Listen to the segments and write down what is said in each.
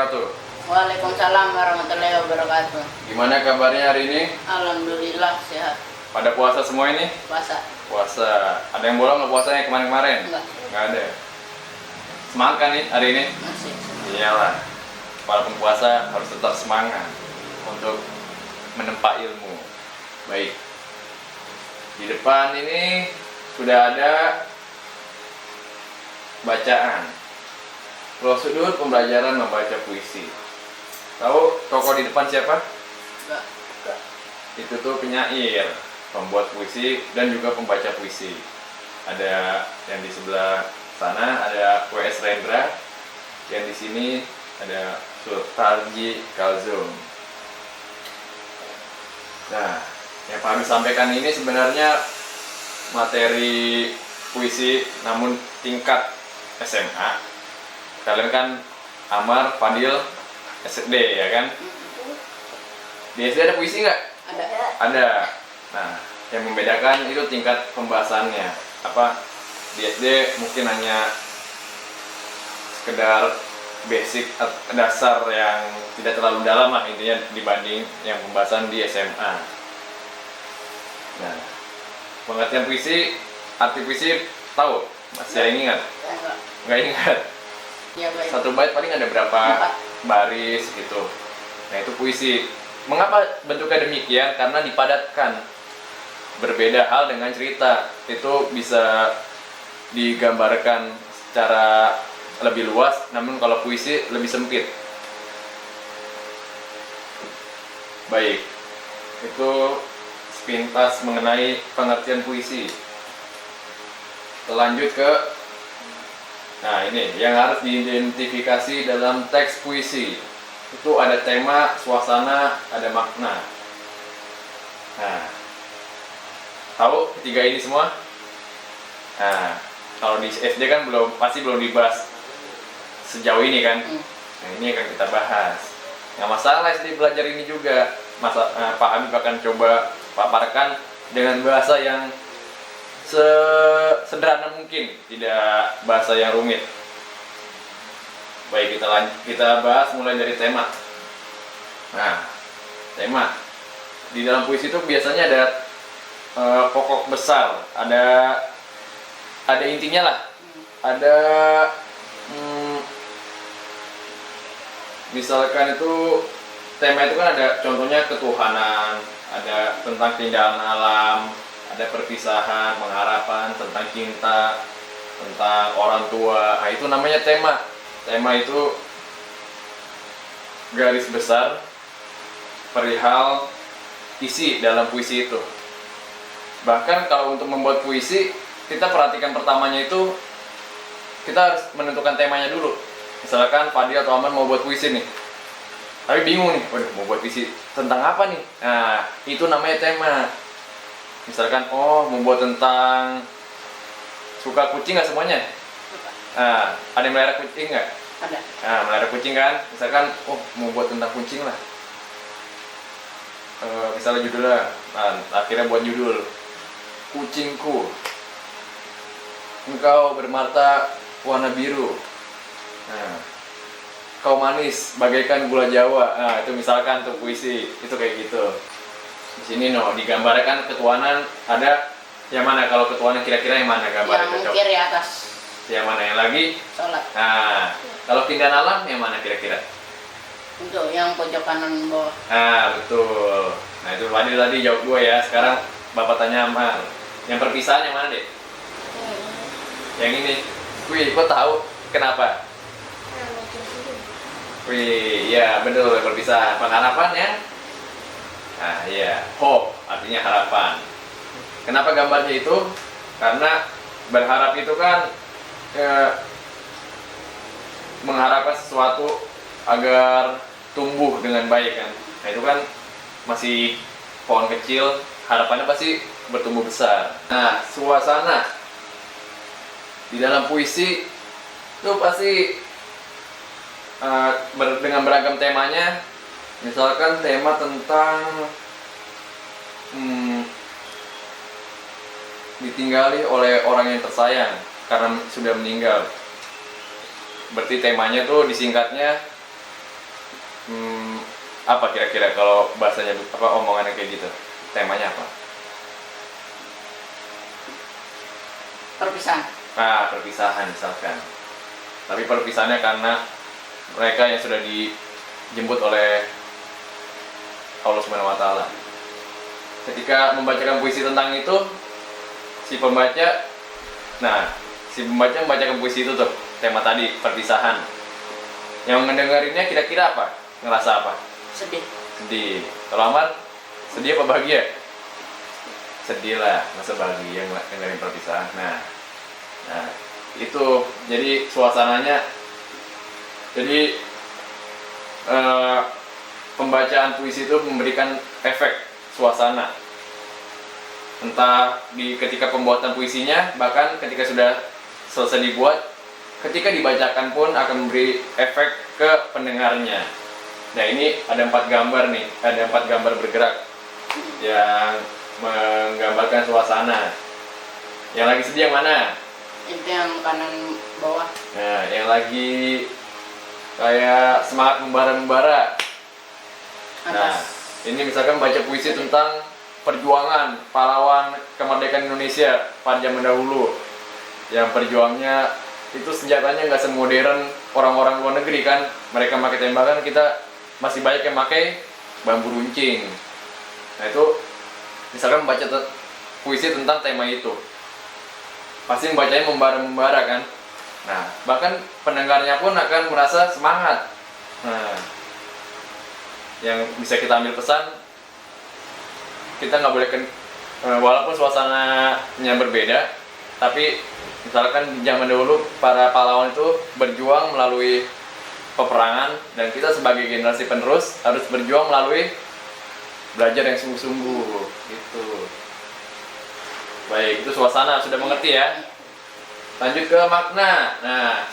wabarakatuh. Waalaikumsalam warahmatullahi wabarakatuh. Gimana kabarnya hari ini? Alhamdulillah sehat. Pada puasa semua ini? Puasa. Puasa. Ada yang bolong nggak puasanya kemarin-kemarin? Enggak. Nggak ada. Semangat kan nih hari ini? Masih. Iyalah. Walaupun puasa harus tetap semangat untuk menempa ilmu. Baik. Di depan ini sudah ada bacaan. Prosedur pembelajaran membaca puisi. Tahu tokoh di depan siapa? Enggak. Itu tuh penyair, pembuat puisi dan juga pembaca puisi. Ada yang di sebelah sana ada W.S. Rendra, yang di sini ada Sultarji Kalzum. Nah, yang Pak Habib sampaikan ini sebenarnya materi puisi namun tingkat SMA. Kalian kan Amar, Fadil, SD ya kan? Di SD ada puisi nggak? Ada. Ada. Nah, yang membedakan itu tingkat pembahasannya. Apa? Di SD mungkin hanya sekedar basic dasar yang tidak terlalu dalam lah intinya dibanding yang pembahasan di SMA. Nah, pengertian puisi, arti puisi tahu? Masih ingat? Enggak. Nggak ingat? Ya baik. Satu bait paling ada berapa 4 baris gitu. Nah itu puisi. Mengapa bentuknya demikian? Karena dipadatkan. Berbeda hal dengan cerita. Itu bisa digambarkan secara lebih luas, namun kalau puisi lebih sempit. Baik. Itu sepintas mengenai pengertian puisi. Lanjut ke nah ini yang harus diidentifikasi dalam teks puisi. Itu ada tema, suasana, ada makna. Nah, tahu ketiga ini semua? Nah, kalau di SD kan pasti belum dibahas sejauh ini kan. Nah, ini akan kita bahas. Nah, masalah SD belajar ini juga Pak Habib akan coba paparkan dengan bahasa yang sederhana mungkin, tidak bahasa yang rumit. Baik, kita bahas mulai dari tema. Nah, tema di dalam puisi itu biasanya ada pokok besar, ada intinya lah, ada misalkan itu tema itu kan ada contohnya ketuhanan, ada tentang keindahan alam, ada perpisahan, pengharapan, tentang cinta, tentang orang tua. Nah, itu namanya tema. Tema itu garis besar perihal isi dalam puisi itu. Bahkan kalau untuk membuat puisi, kita perhatikan pertamanya itu kita harus menentukan temanya dulu. Misalkan Fadil atau Aman mau buat puisi nih, tapi bingung nih, waduh mau buat puisi tentang apa nih? Nah, itu namanya tema. Misalkan, oh mau buat tentang suka kucing nggak semuanya? Nah, ada yang melihara kucing nggak? Ada. Nah, melihara kucing kan? Misalkan, oh mau buat tentang kucing lah. Misalnya judulnya, nah, akhirnya buat judul Kucingku, engkau bermata warna biru. Nah, kau manis bagaikan gula Jawa. Nah, itu misalkan tuh puisi, itu kayak gitu. Di sini digambarkan ketuhanan, ada yang mana? Kalau ketuhanan kira-kira yang mana gambarnya Yang cocok? kiri atas. Yang mana yang lagi? Sholat. Nah, kalau keindahan alam yang mana kira-kira? Untuk yang pojok kanan bawah. Nah, betul. Nah, itu Fadil tadi jawab gue ya. Sekarang Bapak tanya Amar. Yang perpisahan yang mana, Dek? Yang ini. Wih, kok tahu? Kenapa? Wih, ya betul, perpisahan. Pengharapan ya? Nah, iya. Hope, artinya harapan. Kenapa gambarnya itu? Karena berharap itu kan mengharapkan sesuatu agar tumbuh dengan baik kan. Nah, itu kan masih pohon kecil, harapannya pasti bertumbuh besar. Nah, suasana di dalam puisi itu pasti dengan beragam temanya. Misalkan tema tentang ditinggali oleh orang yang tersayang karena sudah meninggal. Berarti temanya tuh disingkatnya Apa kira-kira kalau bahasanya apa omongannya kayak gitu? Temanya apa? Perpisahan. Nah, perpisahan misalkan. Tapi perpisahannya karena mereka yang sudah dijemput oleh Allah Subhanahu wa taala. Ketika membacakan puisi tentang itu, si pembaca membacakan puisi itu tuh, tema tadi, perpisahan. Yang ngedengerinnya kira-kira apa? Ngerasa apa? Sedih. Sedih. Kalau Amar, sedih apa bahagia? Sedih lah, masa bahagia dengerin perpisahan. Nah, itu jadi suasananya. Jadi pembacaan puisi itu memberikan efek suasana, entah ketika pembuatan puisinya, bahkan ketika sudah selesai dibuat, ketika dibacakan pun akan memberi efek ke pendengarnya. Nah, ini ada 4 gambar nih, ada 4 gambar bergerak yang menggambarkan suasana. Yang lagi sedih yang mana? Itu yang kanan bawah. Nah, yang lagi kayak semangat membara-membara. Nah, Atas. ini misalkan baca puisi tentang perjuangan pahlawan kemerdekaan Indonesia pada zaman dahulu, yang perjuangnya itu senjatanya nggak semodern orang-orang luar negeri kan. Mereka pakai tembakan, kita masih banyak yang pakai bambu runcing. Nah, itu misalkan membaca puisi tentang tema itu, pasti membacanya membara-membara kan. Nah, bahkan pendengarnya pun akan merasa semangat. Nah, yang bisa kita ambil pesan, kita nggak boleh walaupun suasananya berbeda, tapi misalkan di zaman dahulu para pahlawan itu berjuang melalui peperangan, dan kita sebagai generasi penerus harus berjuang melalui belajar yang sungguh-sungguh gitu. Baik, itu suasana, sudah mengerti ya. Lanjut ke makna. Nah,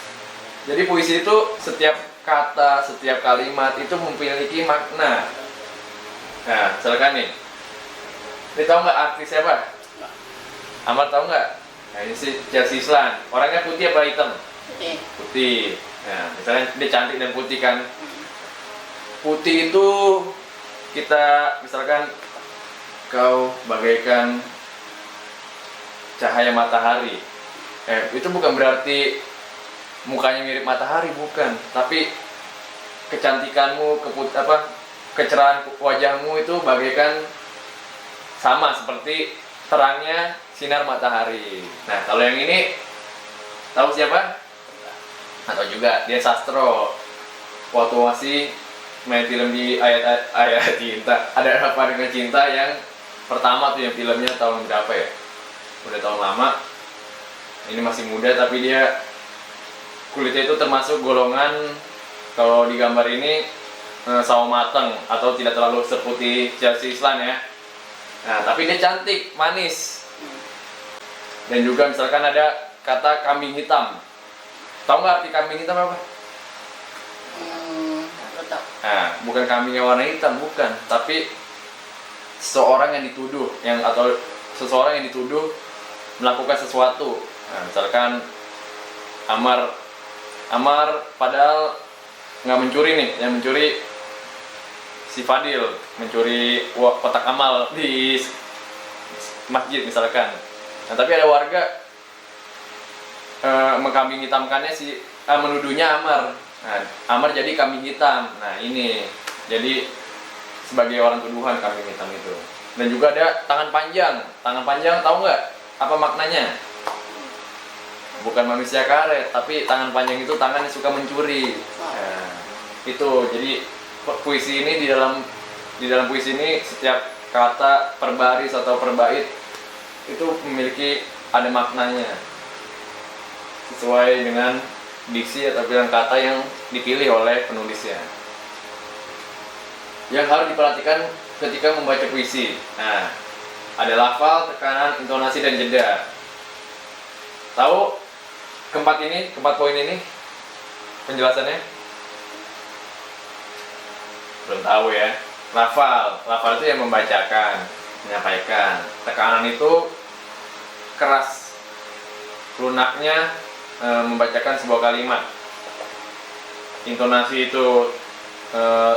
jadi puisi itu setiap kata, setiap kalimat itu memiliki makna. Nah, misalkan nih, ini tahu nggak artis siapa? Amar tahu nggak? Nah, ini si Chelsea Islan. Orangnya putih apa hitam? Putih. Putih. Nah, misalnya dia cantik dan putih kan. Putih itu kita misalkan kau bagaikan cahaya matahari. Itu bukan berarti mukanya mirip matahari, bukan. Tapi kecantikanmu, kecerahan wajahmu itu bagaikan sama seperti terangnya sinar matahari. Nah, kalau yang ini tahu siapa? Atau juga dia Sastro. Waktu masih main film di ayat cinta, ada apa dengan cinta yang pertama tuh, yang filmnya tahun berapa ya? Udah tahun lama. Ini masih muda tapi dia kulitnya itu termasuk golongan, kalau di gambar ini sawo mateng atau tidak terlalu seputih Chelsea Islan ya. Nah, tapi dia cantik, manis. Dan juga misalkan ada kata kambing hitam. Tahu nggak arti kambing hitam apa? Betul. Nah, bukan kambing yang warna hitam, bukan. Tapi seseorang yang dituduh, atau seseorang yang dituduh melakukan sesuatu. Nah, misalkan Amar padahal nggak mencuri nih, yang mencuri si Fadil, mencuri kotak amal di masjid misalkan. Nah, tapi ada warga mengkambing hitamkannya menuduhnya Amar. Nah, Amar jadi kambing hitam. Nah, ini jadi sebagai orang tuduhan kambing hitam itu. Dan juga ada tangan panjang. Tangan panjang tahu nggak apa maknanya? Bukan manusia karet, tapi tangan panjang itu tangan yang suka mencuri. Nah, itu jadi puisi ini, di dalam puisi ini setiap kata per baris atau per bait itu memiliki ada maknanya sesuai dengan diksi atau pilihan kata yang dipilih oleh penulisnya. Yang harus diperhatikan ketika membaca puisi. Nah, ada lafal, tekanan, intonasi, dan jeda. Tahu keempat poin ini penjelasannya? Belum tahu ya. Lafal itu yang membacakan, menyampaikan. Tekanan itu keras, lunaknya membacakan sebuah kalimat. Intonasi itu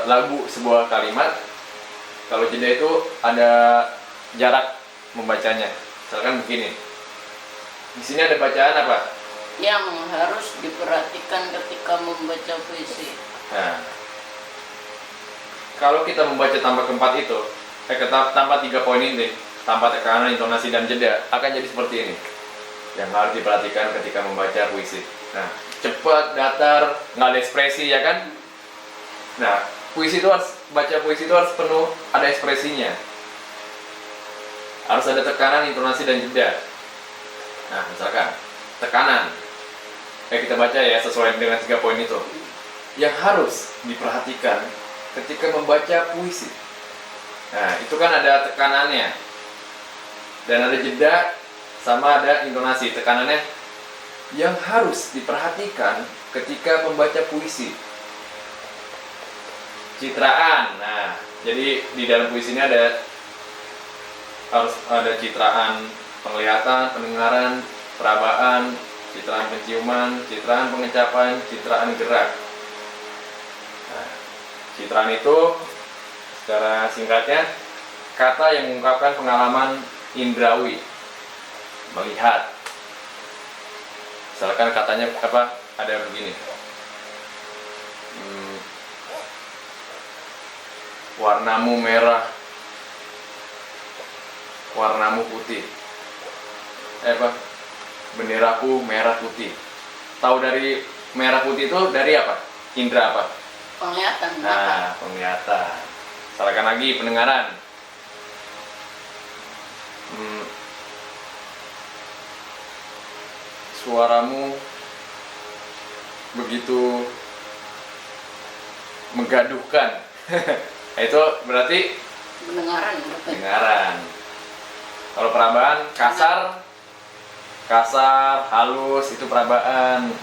lagu sebuah kalimat, kalau jeda itu ada jarak membacanya. Misalkan begini. Di sini ada bacaan apa? Yang harus diperhatikan ketika membaca puisi. Nah, kalau kita membaca tanpa keempat itu, tanpa 3 poin ini, tanpa tekanan, intonasi, dan jeda, akan jadi seperti ini. Yang harus diperhatikan ketika membaca puisi. Nah, cepat, datar, nggak ada ekspresi, ya kan? Nah, baca puisi itu harus penuh, ada ekspresinya. Harus ada tekanan, intonasi, dan jeda. Nah, misalkan tekanan, kita baca ya sesuai dengan 3 poin itu. Yang harus diperhatikan ketika membaca puisi. Nah, itu kan ada tekanannya, dan ada jeda, sama ada intonasi. Tekanannya yang harus diperhatikan ketika membaca puisi. Citraan. Nah, jadi di dalam puisi ini harus ada citraan penglihatan, pendengaran, perabaan, citraan penciuman, citraan pengecapan, citraan gerak. Nah, citraan itu secara singkatnya kata yang mengungkapkan pengalaman indrawi, melihat. Misalkan katanya apa? Ada begini. Warnamu merah, warnamu putih. Benderaku merah putih. Tahu dari merah putih itu dari apa? Indra apa? Penglihatan. Nah, penglihatan. Misalkan lagi pendengaran. Suaramu begitu menggaduhkan. Itu berarti pendengaran. Kalau perabaan kasar, halus, itu perabaan.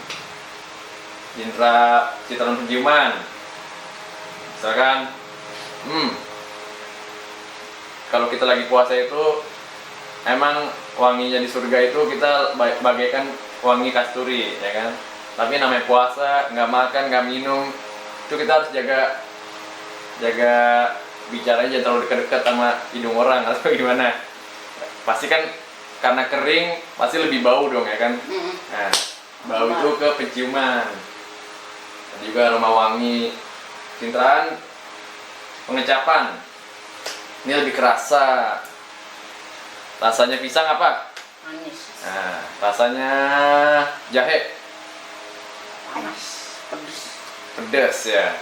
Citraan penciuman. Misalkan, kalau kita lagi puasa itu, emang wanginya di surga itu kita bagaikan wangi kasturi, ya kan? Tapi namanya puasa, nggak makan, nggak minum, itu kita harus jaga bicaranya jangan terlalu dekat-dekat sama hidung orang atau gimana. Pasti kan karena kering pasti lebih bau dong, ya kan? Nah, bau itu ke penciuman. Dan juga aroma wangi. Citraan pengecapan. Ini lebih kerasa. Rasanya pisang apa? Manis. Nah, rasanya jahe. Panas. Pedas ya.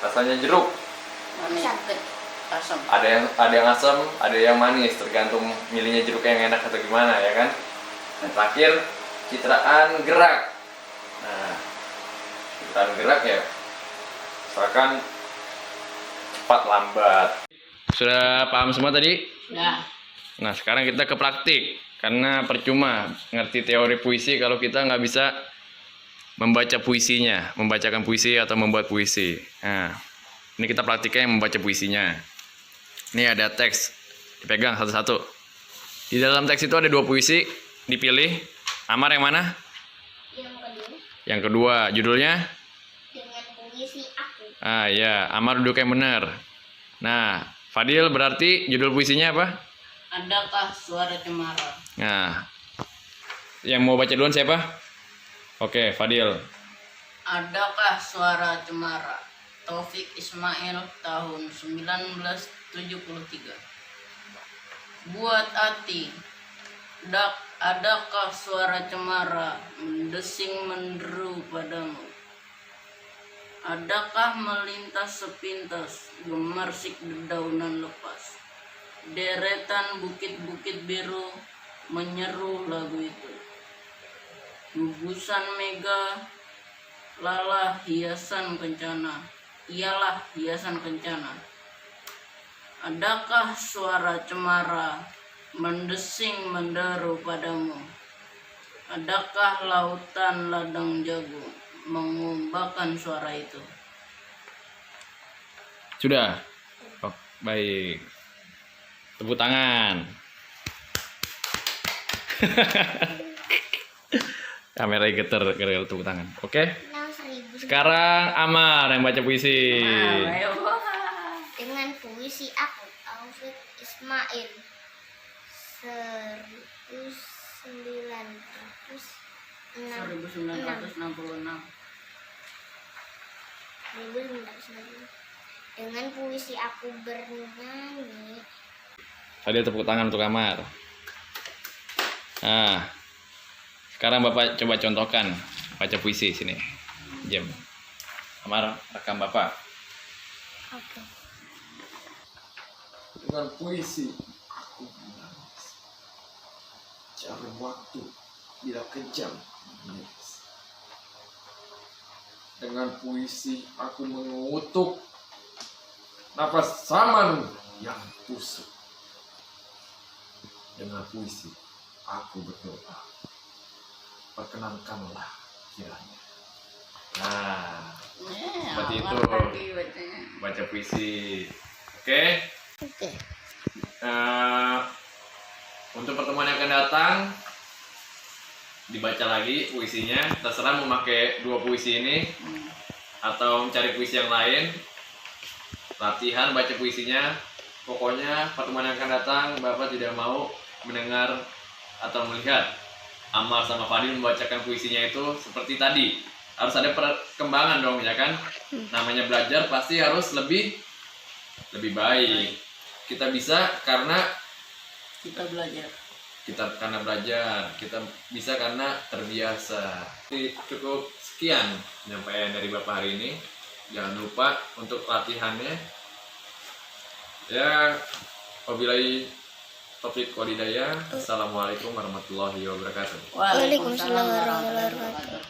Rasanya jeruk. Manis. Asam. Ada yang asam, ada yang manis, tergantung milihnya jeruk yang enak atau gimana, ya kan? Dan terakhir citraan gerak. Nah, citraan gerak ya, misalkan cepat lambat. Sudah paham semua tadi? Ya. Nah, sekarang kita ke praktik, karena percuma ngerti teori puisi kalau kita nggak bisa membaca puisinya, membacakan puisi atau membuat puisi. Nah, ini kita praktiknya yang membaca puisinya. Ini ada teks, dipegang satu-satu. Di dalam teks itu ada 2 puisi, dipilih. Amar yang mana? Yang kedua. Judulnya? Dengan puisi aku. Ah ya, Amar duduk yang benar. Nah, Fadil berarti judul puisinya apa? Adakah suara cemara? Nah, yang mau baca duluan siapa? Oke, Fadil. Adakah suara cemara? Taufik Ismail tahun 1973. Buat hati, adakah suara cemara mendesing menderu padamu? Adakah melintas sepintas gemersik dedaunan lepas? Deretan bukit-bukit biru menyeru lagu itu. Gugusan mega, lala hiasan kencana. Ialah hiasan kencana. Adakah suara cemara mendesing menderu padamu? Adakah lautan ladang jago mengumbakan suara itu? Sudah. Oh, baik. Tepuk tangan. Kamera getar gara-gara tepuk tangan. Oke? 6.000. Sekarang Amar yang baca puisi. Ayo. Dengan puisi aku, Alfred Ismail 1966. 1966. Dengan puisi aku bernyanyi. Tadi tepuk tangan untuk Amar. Nah, sekarang Bapak coba contohkan baca puisi sini. Jam. Amar, rekam Bapak. Oke. Dengan puisi aku menangis. Jarum waktu bila kejam menangis. Dengan puisi aku mengutuk nafas zaman yang busuk. Dengan puisi aku berdoa, perkenankanlah kiranya. Nah, seperti itu baca puisi. Oke. Oke. Untuk pertemuan yang akan datang dibaca lagi puisinya. Terserah mau pakai 2 puisi ini atau mencari puisi yang lain. Latihan baca puisinya. Pokoknya pertemuan yang akan datang Bapak tidak mau mendengar atau melihat Amar sama Fadil membacakan puisinya itu seperti tadi. Harus ada perkembangan dong, ya kan? Namanya belajar pasti harus lebih baik. Kita bisa karena Kita belajar. kita bisa karena terbiasa. Jadi cukup sekian penyampaian dari Bapak hari ini. Jangan lupa untuk latihannya. Ya, wabillahi taufiq wal hidayah. Assalamualaikum warahmatullahi wabarakatuh. Waalaikumsalam warahmatullahi wabarakatuh.